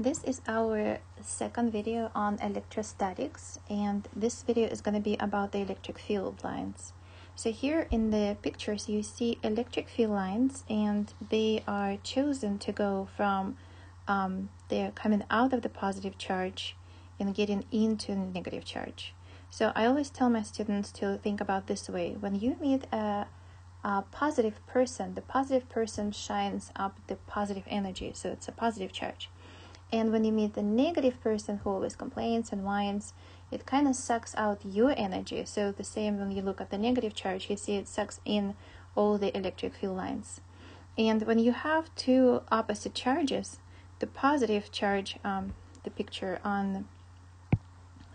This is our second video on electrostatics, and this video is going to be about the electric field lines. So here in the pictures you see electric field lines, and they are chosen to go from they're coming out of the positive charge and getting into the negative charge. So I always tell my students to think about this way: when you meet a positive person, the positive person shines up the positive energy, so it's a positive charge. And when you meet the negative person who always complains and whines, it kind of sucks out your energy. So the same when you look at the negative charge, you see it sucks in all the electric field lines. And when you have two opposite charges, the positive charge, the picture on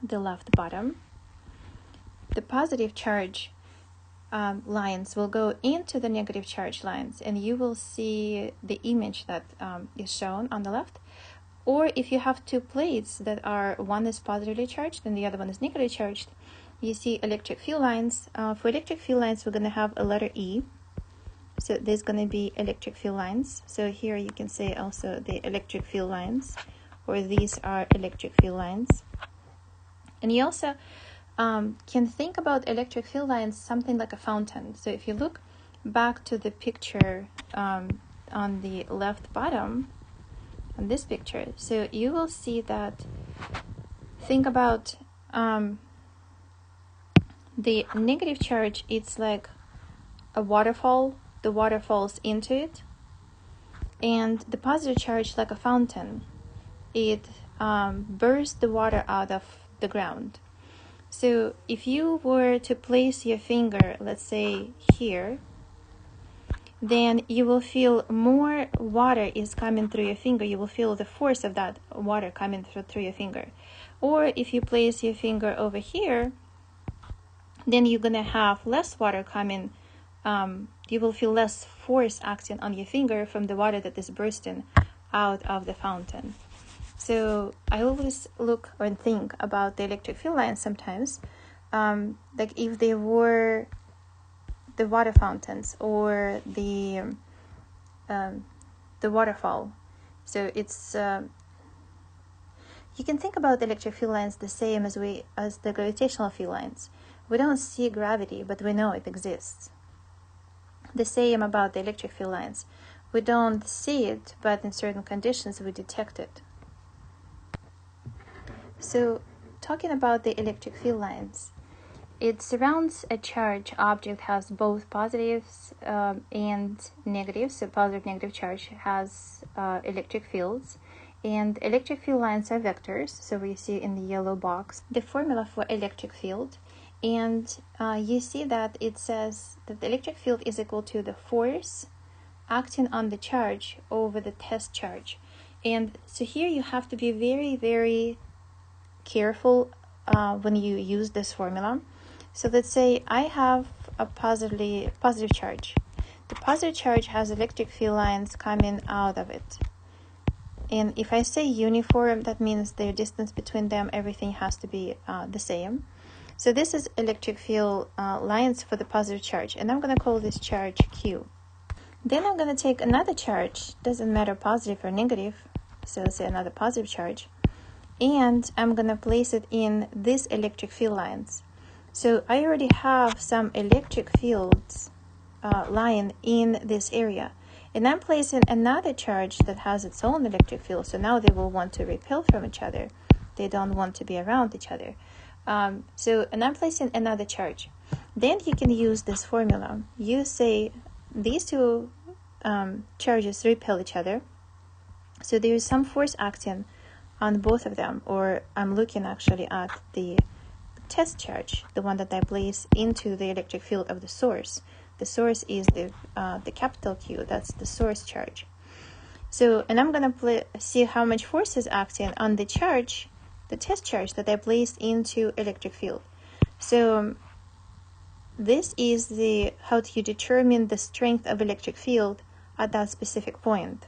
the left bottom, the positive charge lines will go into the negative charge lines, and you will see the image that is shown on the left. Or if you have two plates that are, one is positively charged and the other one is negatively charged, you see electric field lines. For electric field lines, we're going to have a letter E. So there's going to be electric field lines. So here you can say also the electric field lines, or these are electric field lines. And you also can think about electric field lines something like a fountain. So if you look back to the picture on the left bottom, on this picture, so you will see that, think about the negative charge, it's like a waterfall, the water falls into it, and the positive charge like a fountain, it bursts the water out of the ground. So if you were to place your finger, let's say here, then you will feel more water is coming through your finger. You will feel the force of that water coming through your finger. Or if you place your finger over here, then you're going to have less water coming. You will feel less force acting on your finger from the water that is bursting out of the fountain. So I always look or think about the electric field lines sometimes, like if they were the water fountains or the waterfall. So it's you can think about the electric field lines the same as the gravitational field lines. We don't see gravity, but we know it exists. The same about the electric field lines. We don't see it, but in certain conditions we detect it. So talking about the electric field lines, it surrounds a charge. Object has both positives and negatives. So positive, negative charge has electric fields. And electric field lines are vectors. So we see in the yellow box the formula for electric field. And you see that it says that the electric field is equal to the force acting on the charge over the test charge. And so here you have to be very, very careful when you use this formula. So let's say I have a positive charge. The positive charge has electric field lines coming out of it. And if I say uniform, that means the distance between them, everything has to be the same. So this is electric field lines for the positive charge. And I'm going to call this charge Q. Then I'm going to take another charge, doesn't matter positive or negative. So let's say another positive charge. And I'm going to place it in these electric field lines. So I already have some electric fields lying in this area. And I'm placing another charge that has its own electric field. So now they will want to repel from each other. They don't want to be around each other. And I'm placing another charge. Then you can use this formula. You say these two charges repel each other. So there is some force acting on both of them. Or I'm looking actually at the test charge, the one that I place into the electric field of the source. The source is the capital Q. That's the source charge. So, and I'm going to see how much force is acting on the charge, the test charge that I placed into electric field. So this is how you determine the strength of electric field at that specific point.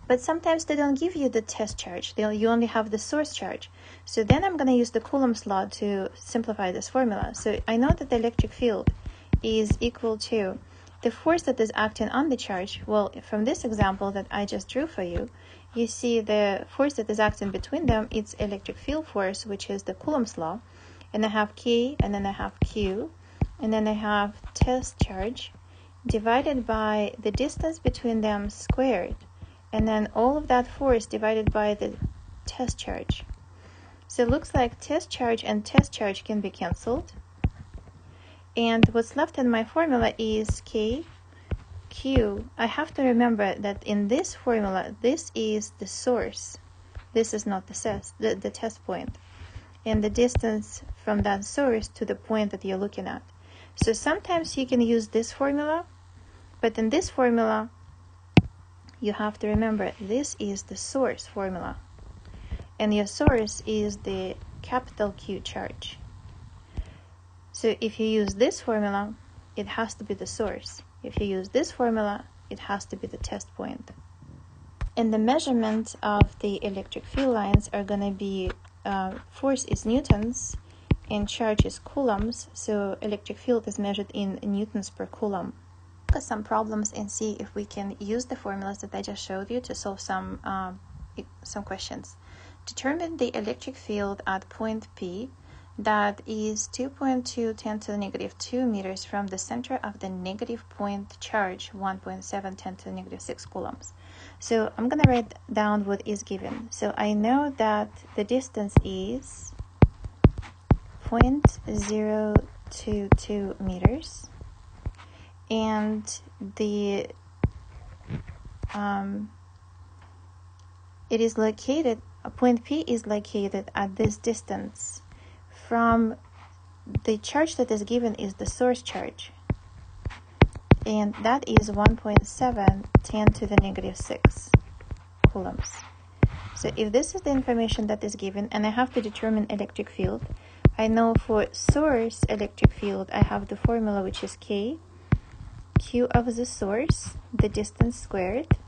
But sometimes they don't give you the test charge. You only have the source charge. So then I'm going to use the Coulomb's law to simplify this formula. So I know that the electric field is equal to the force that is acting on the charge. Well, from this example that I just drew for you, you see the force that is acting between them, it's electric field force, which is the Coulomb's law. And I have K, and then I have Q, and then I have test charge divided by the distance between them squared, and then all of that force divided by the test charge. So it looks like test charge and test charge can be cancelled. And what's left in my formula is K, Q. I have to remember that in this formula, this is the source. This is not the test point. And the distance from that source to the point that you're looking at. So sometimes you can use this formula, but in this formula, you have to remember this is the source formula. And your source is the capital Q charge. So if you use this formula, it has to be the source. If you use this formula, it has to be the test point. And the measurement of the electric field lines are going to be force is newtons and charge is coulombs. So electric field is measured in newtons per coulomb. Look at some problems and see if we can use the formulas that I just showed you to solve some questions. Determine the electric field at point P that is 2.2 10 to the negative 2 meters from the center of the negative point charge 1.7 10 to the negative 6 coulombs. So I'm going to write down what is given. So I know that the distance is 0.022 meters, and the it is located, point P is located at this distance from the charge that is given is the source charge, and that is 1.7 10 to the negative 6 coulombs. So if this is the information that is given and I have to determine electric field, I know for source electric field I have the formula, which is K, Q of the source, the distance squared.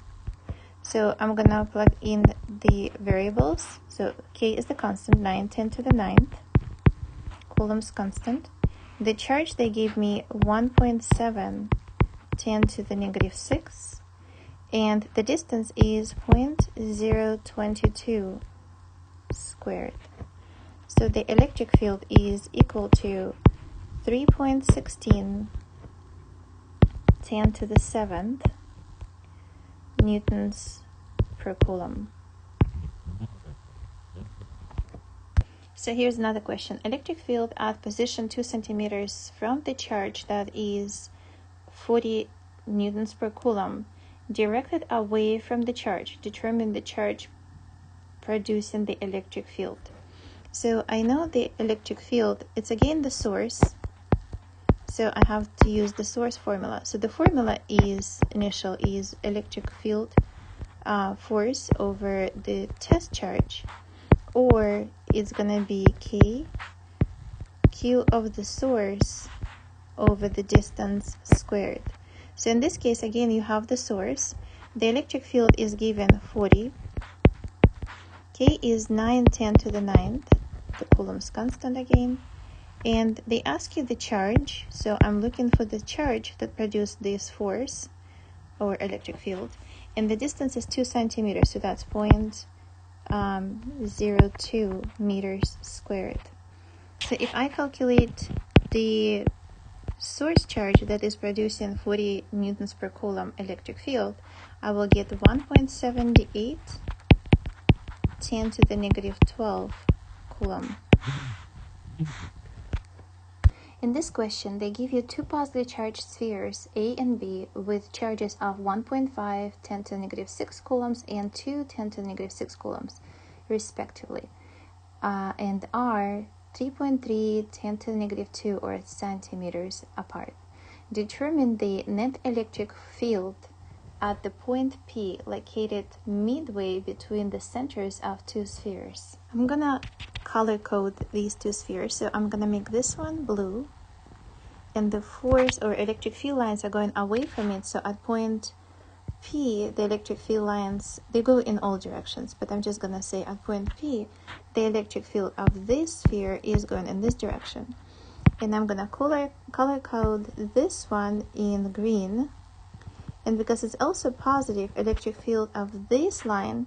So I'm going to plug in the variables. So K is the constant, 9 10 to the 9th, coulombs constant. The charge they gave me 1.7 10 to the negative 6, and the distance is 0.022 squared. So the electric field is equal to 3.16 10 to the 7th newtons per coulomb. So here's another question. Electric field at position 2 centimeters from the charge that is 40 newtons per coulomb directed away from the charge. Determine the charge producing the electric field. So I know the electric field, it's again the source. So I have to use the source formula. So the formula is electric field force over the test charge, or it's going to be K, Q of the source over the distance squared. So in this case, again, you have the source. The electric field is given 40. K is 9 10 to the 9th, the coulombs constant again. And they ask you the charge. So I'm looking for the charge that produced this force or electric field. And the distance is 2 centimeters. So that's 0.02 meters squared. So if I calculate the source charge that is producing 40 newtons per coulomb electric field, I will get 1.78 10 to the negative 12 coulomb. In this question, they give you two positively charged spheres, A and B, with charges of 1.5 10 to the negative 6 coulombs and 2 10 to the negative 6 coulombs, respectively, and are 3.3 10 to the negative 2 or centimeters apart. Determine the net electric field at the point P located midway between the centers of two spheres. I'm gonna color code these two spheres. So I'm gonna make this one blue, and the force or electric field lines are going away from it. So at point P, the electric field lines, they go in all directions, but I'm just gonna say at point P, the electric field of this sphere is going in this direction. And I'm gonna color code this one in green. And because it's also positive, electric field of this line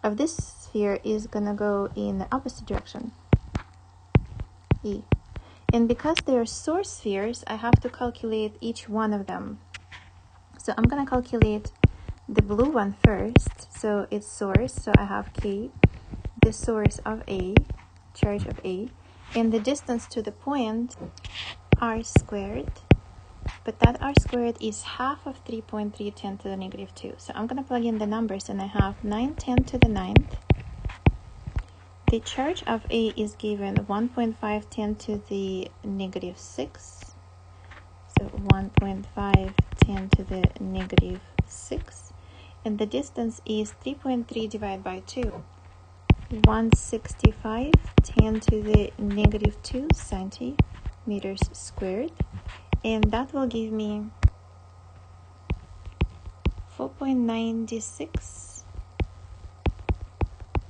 of this sphere is gonna go in the opposite direction, E. And because they are source spheres, I have to calculate each one of them. So I'm gonna calculate the blue one first. So it's source, so I have K, the source of A, charge of A, and the distance to the point, R squared. But that R squared is half of 3.3 10 to the negative 2. So I'm gonna plug in the numbers, and I have 9 10 to the 9th. The charge of A is given 1.5 10 to the negative 6. So 1.5 10 to the negative 6. And the distance is 3.3 divided by 2. 165 10 to the negative 2 centimeters squared. And that will give me 4.96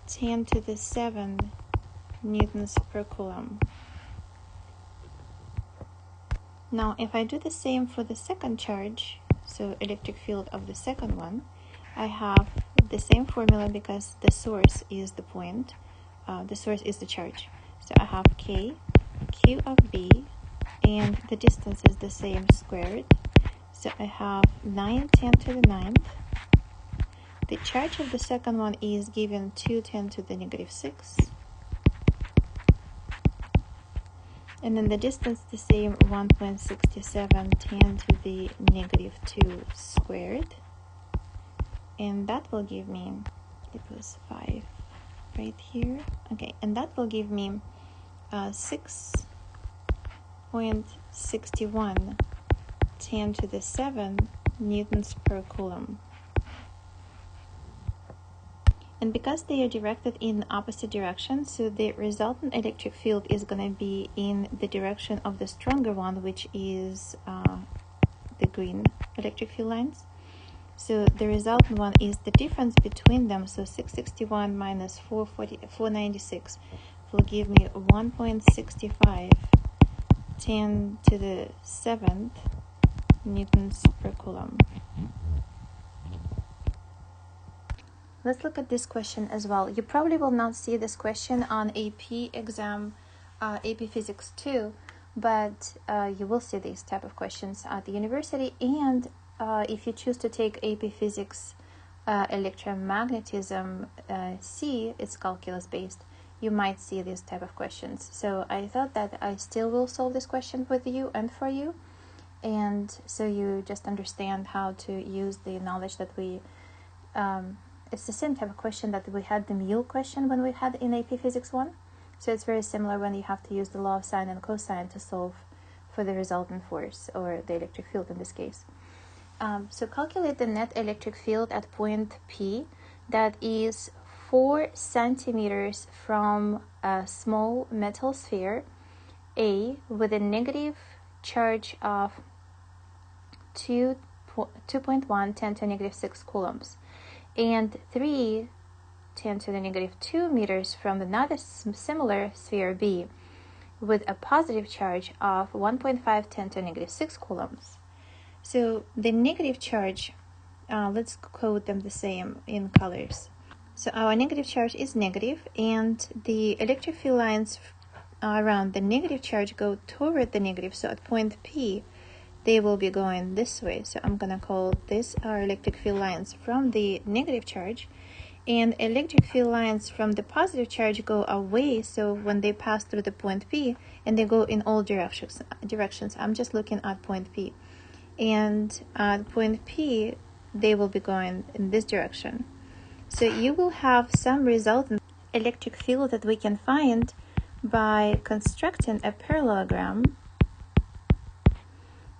10 to the 7 newtons per coulomb. Now, if I do the same for the second charge, so electric field of the second one, I have the same formula because the source is the point, the source is the charge. So I have K, Q of B, and the distance is the same squared. So I have 9 10 to the 9th. The charge of the second one is given 2 10 to the negative 6. And then the distance the same, 1.67 10 to the negative 2 squared. And that will give me, it was 5 right here. Okay, and that will give me 6.61 10 to the 7 newtons per coulomb. And because they are directed in opposite directions, so the resultant electric field is going to be in the direction of the stronger one, which is the green electric field lines. So the resultant one is the difference between them. So 661 minus 496 will give me 1.65 10 to the 7th newtons per coulomb. Let's look at this question as well. You probably will not see this question on AP exam, AP Physics 2, but you will see these type of questions at the university. And if you choose to take AP Physics Electromagnetism C, it's calculus based, you might see these type of questions. So I thought that I still will solve this question with you and for you. And so you just understand how to use the knowledge that we... it's the same type of question that we had the mule question when we had in AP Physics 1. So it's very similar when you have to use the law of sine and cosine to solve for the resultant force, or the electric field in this case. So calculate the net electric field at point P that is 4 centimeters from a small metal sphere A with a negative charge of 2.1 10 to negative 6 coulombs, and 3 10 to the negative 2 meters from another similar sphere B with a positive charge of 1.5 10 to negative 6 coulombs. So the negative charge, let's code them the same in colors. So our negative charge is negative, and the electric field lines around the negative charge go toward the negative. So at point P, they will be going this way. So I'm going to call this our electric field lines from the negative charge, and electric field lines from the positive charge go away. So when they pass through the point P, and they go in all directions. I'm just looking at point P. And at point P, they will be going in this direction. So you will have some resultant electric field that we can find by constructing a parallelogram.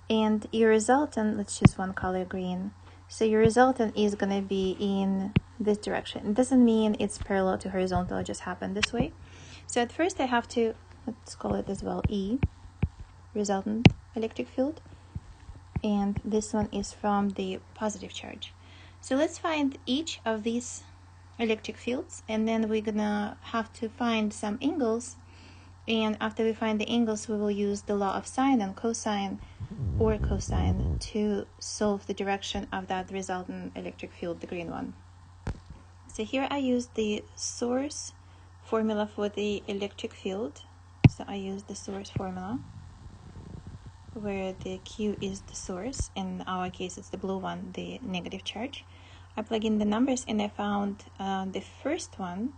And your resultant, let's choose one color, green. So your resultant is going to be in this direction. It doesn't mean it's parallel to horizontal, it just happened this way. So at first I have to, let's call it as well E, resultant electric field. And this one is from the positive charge. So let's find each of these electric fields, and then we're gonna have to find some angles. And after we find the angles, we will use the law of sine and cosine or cosine to solve the direction of that resultant electric field, the green one. So here I use the source formula for the electric field. So I use the source formula where the Q is the source. In our case, it's the blue one, the negative charge. I plug in the numbers and I found the first one.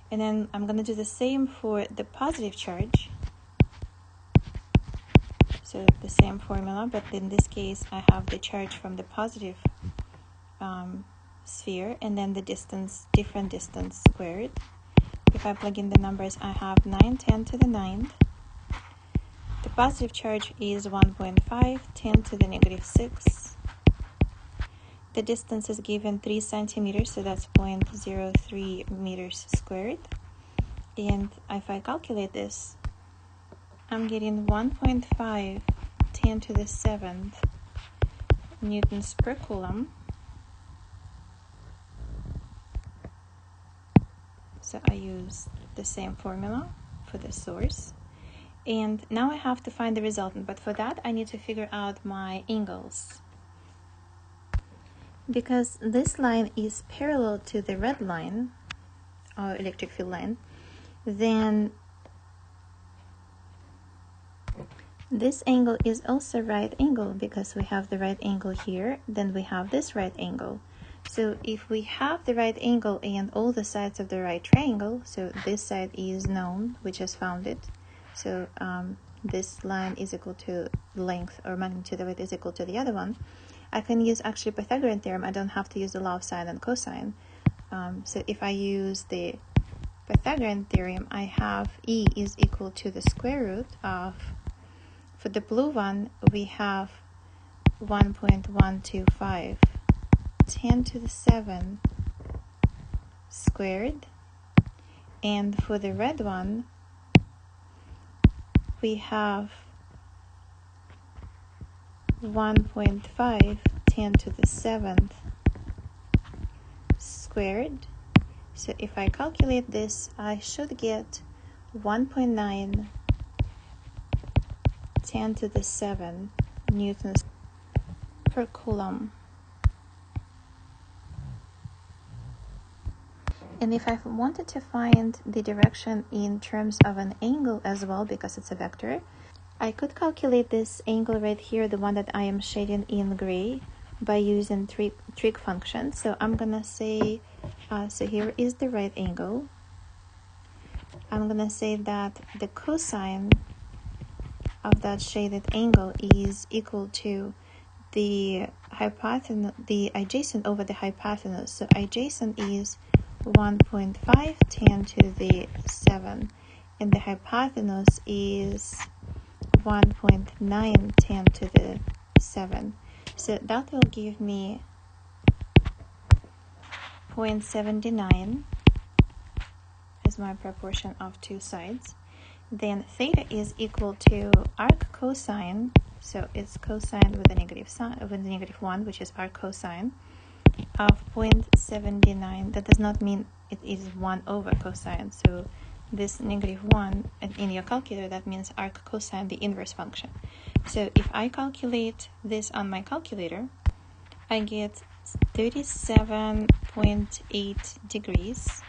And then I'm going to do the same for the positive charge. So the same formula, but in this case, I have the charge from the positive sphere and then the distance, different distance squared. If I plug in the numbers, I have 9, 10 to the 9th. The positive charge is 1.5, 10 to the negative 6. The distance is given 3 centimeters, so that's 0.03 meters squared. And if I calculate this, I'm getting 1.5, 10 to the 7th newtons per coulomb. So I use the same formula for the source. And now I have to find the resultant, but for that I need to figure out my angles. Because this line is parallel to the red line, our electric field line, then this angle is also right angle because we have the right angle here, then we have this right angle. So if we have the right angle and all the sides of the right triangle, so this side is known, we just found it. So this line is equal to length or magnitude of it is equal to the other one. I can use actually Pythagorean theorem. I don't have to use the law of sine and cosine. So if I use the Pythagorean theorem, I have E is equal to the square root of, for the blue one, we have 1.125, 10 to the 7 squared. And for the red one, we have 1.5, 10 to the 7th squared. So if I calculate this, I should get 1.9, 10 to the 7 newtons per coulomb. And if I wanted to find the direction in terms of an angle as well, because it's a vector, I could calculate this angle right here, the one that I am shading in gray, by using trig function. So I'm gonna say, so here is the right angle. I'm gonna say that the cosine of that shaded angle is equal to the hypotenuse, the adjacent over the hypotenuse. So adjacent is 1.5, 10 to the 7, and the hypotenuse is 1.9, 10 to the 7. So that will give me 0.79 as my proportion of two sides. Then theta is equal to arc cosine, so it's cosine with a negative sign, with a negative 1, which is arc cosine of 0.79. That does not mean it is 1 over cosine. So this negative 1 in your calculator, that means arc cosine, the inverse function. So if I calculate this on my calculator, I get 37.8 degrees.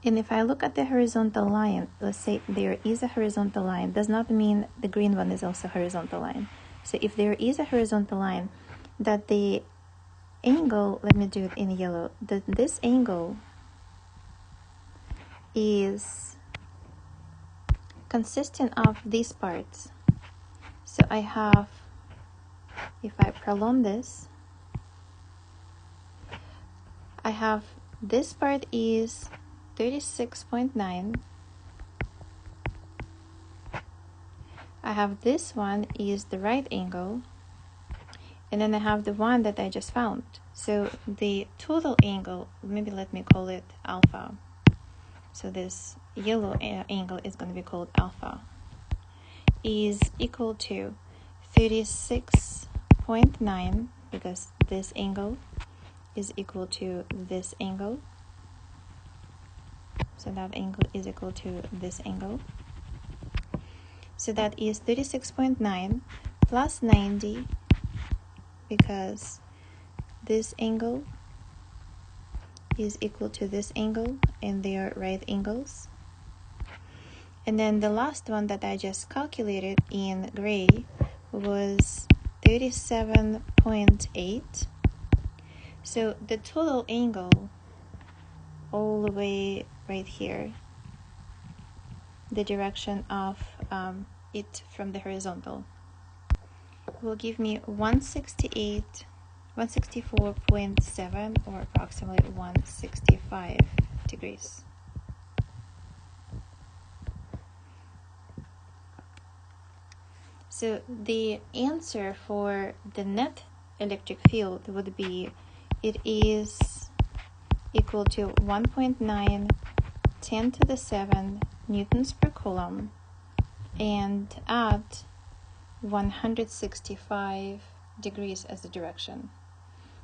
And if I look at the horizontal line, let's say there is a horizontal line, does not mean the green one is also a horizontal line. So if there is a horizontal line, that the angle, let me do it in yellow, that this angle is consisting of these parts. So I have, if I prolong this, I have this part is 36.9. I have this one is the right angle, and then I have the one that I just found. So the total angle, maybe let me call it alpha. So this yellow angle is going to be called alpha, is equal to 36.9, because this angle is equal to this angle. So that angle is equal to this angle. So that is 36.9 plus 90, because this angle is equal to this angle, and they are right angles. And then the last one that I just calculated in gray was 37.8. So the total angle all the way right here, the direction of it from the horizontal, will give me 164.7, or approximately 165 degrees. So the answer for the net electric field would be, it is equal to 1.9 10 to the 7 newtons per coulomb, and at 165 degrees as the direction.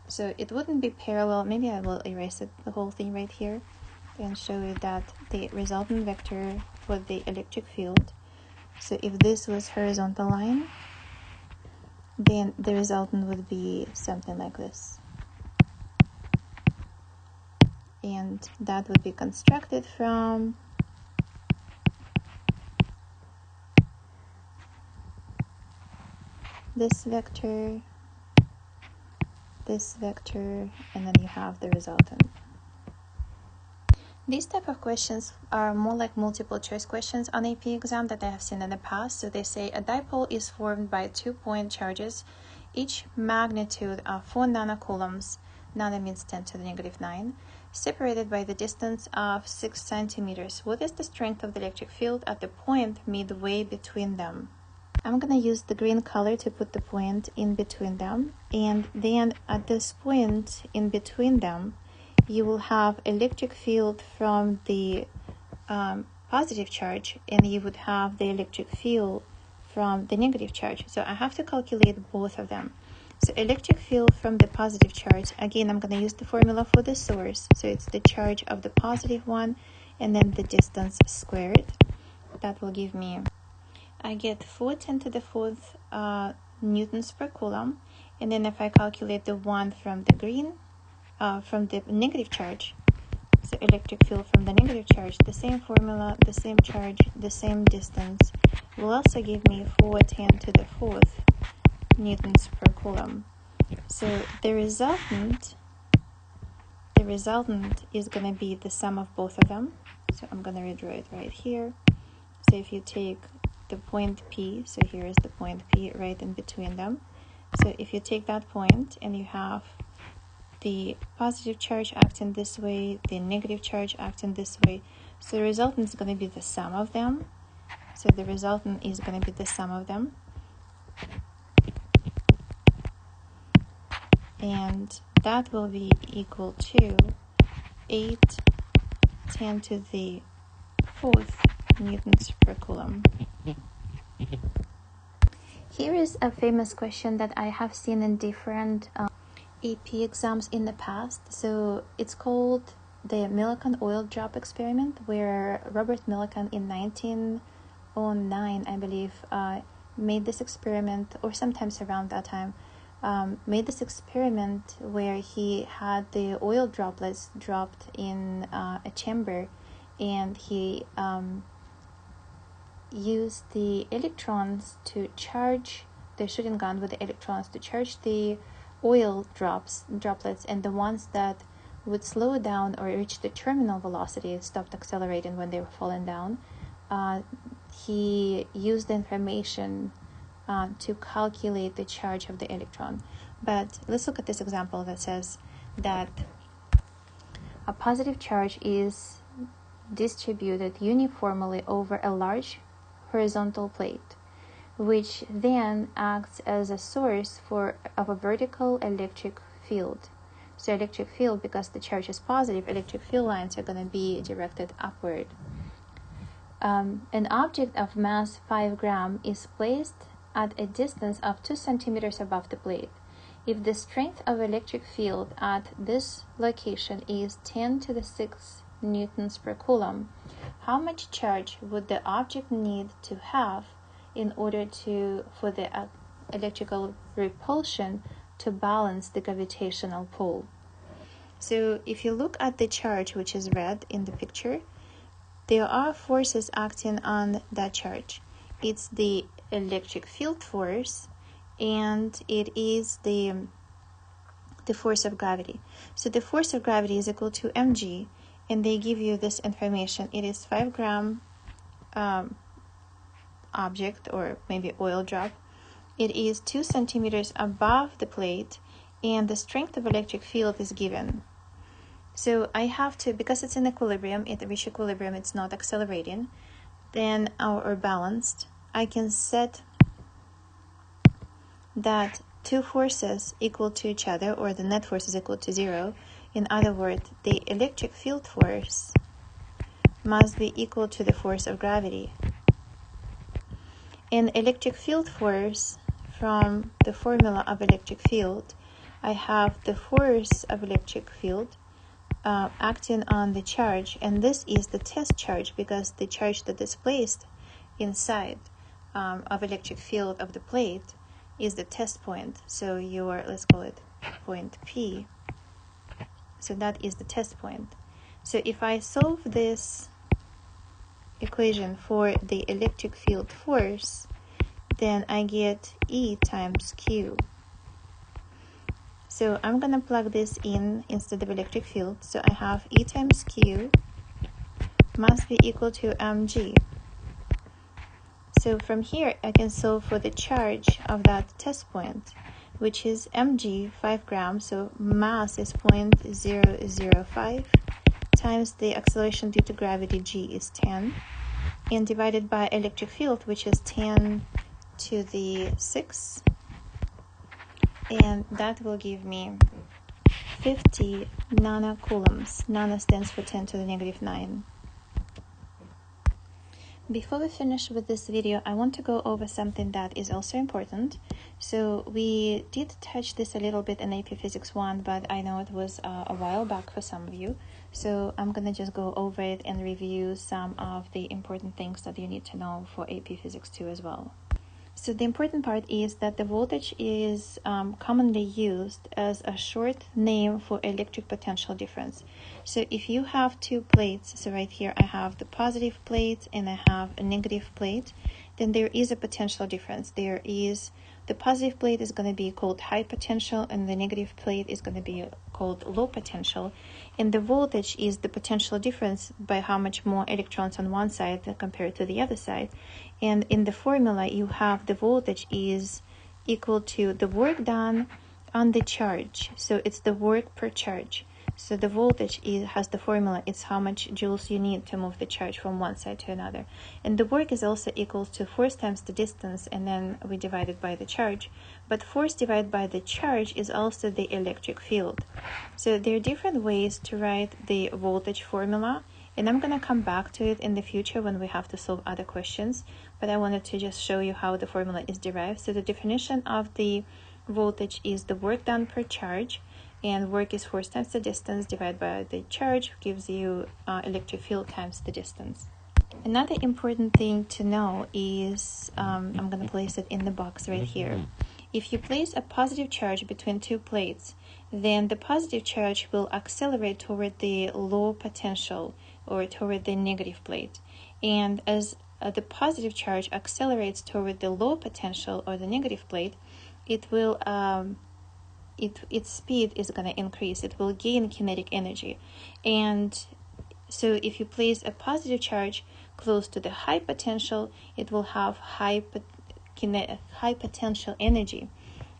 So it wouldn't be parallel. Maybe I will erase it, the whole thing right here, and show you that the resultant vector for the electric field. So if this was horizontal line, then the resultant would be something like this. And that would be constructed from this vector, and then you have the resultant. These type of questions are more like multiple choice questions on AP exam that I have seen in the past. So they say a dipole is formed by 2-point charges, each magnitude of 4 nanocoulombs, nano means 10 to the negative 9, separated by the distance of 6 centimeters. What is the strength of the electric field at the point midway between them? I'm going to use the green color to put the point in between them, and then at this point in between them, you will have electric field from the positive charge, and you would have the electric field from the negative charge. So I have to calculate both of them. So electric field from the positive charge, again, I'm going to use the formula for the source. So it's the charge of the positive one, and then the distance squared. That will give me, I get 4 10 to the 4th newtons per coulomb. And then if I calculate the one from the green, from the negative charge, so electric field from the negative charge, the same formula, the same charge, the same distance, will also give me 4 10 to the 4th newtons per coulomb. So the resultant is going to be the sum of both of them. So I'm going to redraw it right here. So if you take the point P, so here is the point P right in between them. So if you take that point and you have the positive charge acting this way, the negative charge acting this way, so the resultant is going to be the sum of them. So the resultant is going to be the sum of them. And that will be equal to 8 10 to the 4th newtons per coulomb. Here is a famous question that I have seen in different AP exams in the past. So it's called the Milliken oil drop experiment, where Robert Milliken in 1909, I believe, made this experiment, or sometimes around that time, made this experiment where he had the oil droplets dropped in a chamber, and he used the electrons to charge the shooting gun with the electrons to charge the oil droplets, and the ones that would slow down or reach the terminal velocity, stopped accelerating when they were falling down, he used the information to calculate the charge of the electron. But let's look at this example that says that a positive charge is distributed uniformly over a large horizontal plate, which then acts as a source of a vertical electric field. So electric field, because the charge is positive, electric field lines are going to be directed upward. An object of mass 5 grams is placed at a distance of 2 centimeters above the plate. If the strength of electric field at this location is 10 to the 6 newtons per coulomb, how much charge would the object need to have in order for the electrical repulsion to balance the gravitational pull? So if you look at the charge, which is red in the picture, there are forces acting on that charge. It's the electric field force, and it is the force of gravity. So the force of gravity is equal to mg, and they give you this information. It is 5-gram object, or maybe oil drop. It is 2 centimeters above the plate, and the strength of electric field is given. So I have to, because it's in equilibrium, it reaches equilibrium, it's not accelerating, then or balanced, I can set that two forces equal to each other, or the net force is equal to 0. In other words, the electric field force must be equal to the force of gravity. In electric field force, from the formula of electric field, I have the force of electric field acting on the charge, and this is the test charge, because the charge that is placed inside of electric field of the plate is the test point. So let's call it point P. So that is the test point. So if I solve this equation for the electric field force, then I get E times Q. So I'm going to plug this in instead of electric field. So I have E times Q must be equal to mg. So from here, I can solve for the charge of that test point, which is mg, 5 grams, so mass is 0.005, times the acceleration due to gravity, g, is 10, and divided by electric field, which is 10 to the 6, and that will give me 50 nanocoulombs. Nano stands for 10 to the negative 9. Before we finish with this video, I want to go over something that is also important. So we did touch this a little bit in AP Physics 1, but I know it was a while back for some of you. So I'm going to just go over it and review some of the important things that you need to know for AP Physics 2 as well. So the important part is that the voltage is commonly used as a short name for electric potential difference. So if you have two plates, so right here I have the positive plate and I have a negative plate, then there is a potential difference. The positive plate is going to be called high potential, and the negative plate is going to be called low potential. And the voltage is the potential difference by how much more electrons on one side compared to the other side. And in the formula, you have the voltage is equal to the work done on the charge. So it's the work per charge. So the voltage has the formula. It's how much joules you need to move the charge from one side to another. And the work is also equal to force times the distance, and then we divide it by the charge. But force divided by the charge is also the electric field. So there are different ways to write the voltage formula, and I'm going to come back to it in the future when we have to solve other questions. But I wanted to just show you how the formula is derived. So the definition of the voltage is the work done per charge, and work is force times the distance divided by the charge, gives you electric field times the distance. Another important thing to know is, I'm going to place it in the box right here. If you place a positive charge between two plates, then the positive charge will accelerate toward the low potential, or toward the negative plate. And as the positive charge accelerates toward the low potential, or the negative plate, it will its speed is going to increase. It will gain kinetic energy. And so if you place a positive charge close to the high potential, it will have high potential energy.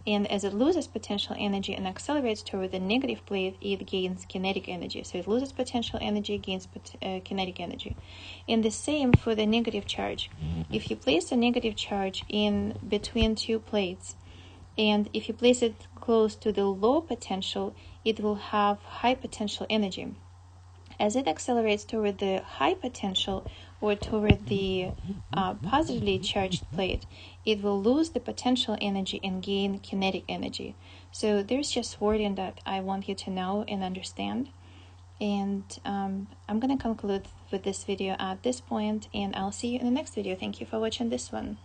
And as it loses potential energy and accelerates toward the negative plate, it gains kinetic energy. So it loses potential energy, gains kinetic energy. And the same for the negative charge. If you place a negative charge in between two plates, and if you place it close to the low potential, it will have high potential energy. As it accelerates toward the high potential, or toward the positively charged plate, it will lose the potential energy and gain kinetic energy. So there's just wording that I want you to know and understand. And I'm going to conclude with this video at this point, and I'll see you in the next video. Thank you for watching this one.